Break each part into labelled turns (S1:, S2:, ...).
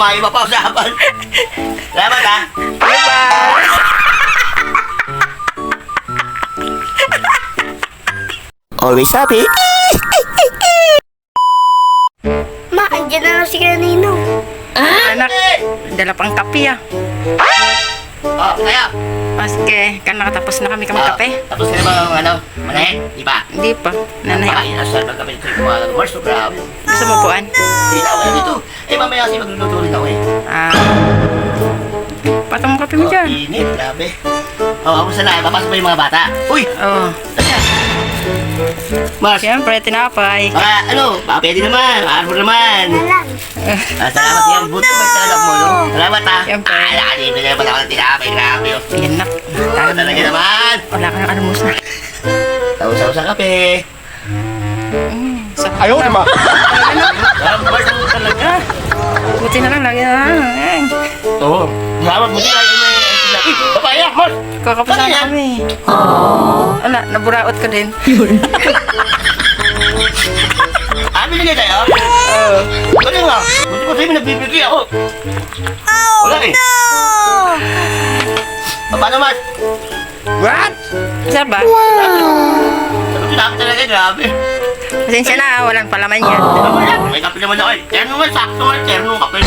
S1: may iba pa usapan. Salamat ha.
S2: Bye-bye!
S1: Always happy.
S3: Ma, andyan na lang si Ninong.
S2: Anak, dala pang kape ah.
S1: Oh, kaya.
S2: Paske, kan nakatapos na kami kape.
S1: Tapos ka na ba ang ano? Manahe? Di ba?
S2: Hindi pa. Nanay,
S1: Napaka-inasal ng kami ito. Kumalang Mars, so grabe.
S2: gusto mo puan?
S1: Hindi na, wala dito. Eh, mamaya kasi magluluto rin ako eh.
S2: Ah. Patang kape mo dyan.
S1: Init, grabe. Oh, ako sana, papasok pa yung mga bata. Uy!
S2: Oh.
S1: Mars!
S2: Siyempre, tinapay.
S1: Ano? Baka pwede naman. Arbor naman.
S3: Alam.
S1: Salamat yan. Buti ba talaga mo, no? Salamat ha.
S2: Siyempre.
S1: Nakalibre na naman ako ng tinapay. Grabe, oh.
S2: Yan nak.
S1: Ano talaga naman?
S2: Wala ka ng almus na.
S1: Tawa-sawa sa kape.
S4: Ayaw naman.
S1: Mars, ano talaga?
S2: Buti na lang, lagi na lang.
S1: Oo. Salamat, buti lang. Papaya, Mars!
S2: Kakapasan
S1: Ano yan?
S2: kami. Ala, naburaot ka din.
S1: Binigay tayo? Galing nga. Buti ko sa'yo, nagbibigay ako. Wala eh. Paano, Mars?
S2: What? Saan ba?
S1: Sabi ko namin talaga, grabe.
S2: Pasensya na, walang palaman yan.
S1: May kape naman ako eh. Terno nga, sakto nga, terno kape.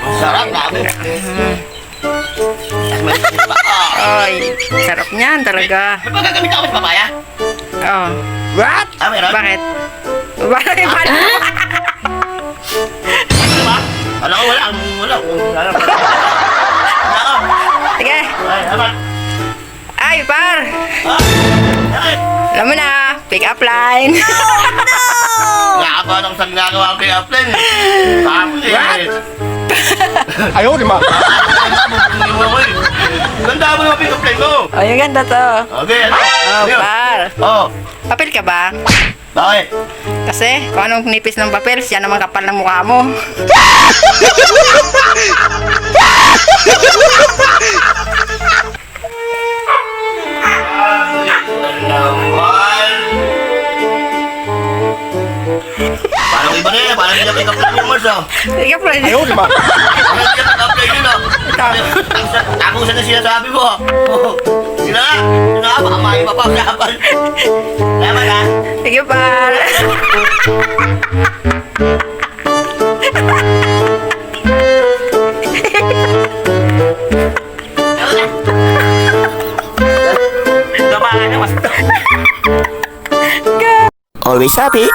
S1: Ang sarap, grabe. May sisip pa.
S2: Ay, sarap niyan talaga.
S1: May pagagamit ako sa papaya?
S2: Oh. What?
S1: Meron?
S2: Bakit? Bakit?
S1: Ano ba? Wala ko, wala. Wala ko. Wala ko.
S2: Sige.
S1: Ay, naman.
S2: Ay, par.
S1: Ay,
S2: Alam mo na, pick up line.
S1: nakaka ng ginagawa ang pick-up-line eh. Tapos eh.
S4: Ayaw naman.
S1: Ganda mo yung pick-up-line mo.
S2: Oh, yung ganda to.
S1: Okay, ano?
S2: Oh, par.
S1: Oh,
S2: Papel ka ba?
S1: bakit?
S2: Kasi kung anong nipis ng papel, siya naman kapal ng mukha mo.
S1: Naman. Parang iba na yan. Parang hindi na pick-up-line yung Mars ah.
S2: Pick up line.
S4: Ayaw naman.
S1: Parang hindi na pick-up-line yun ah. Tapusan na sinasabi mo ah. Sila nga. Sila nga. Baka may iba pa usapan. Salamat ah.
S2: Sige, par.
S1: Always happy.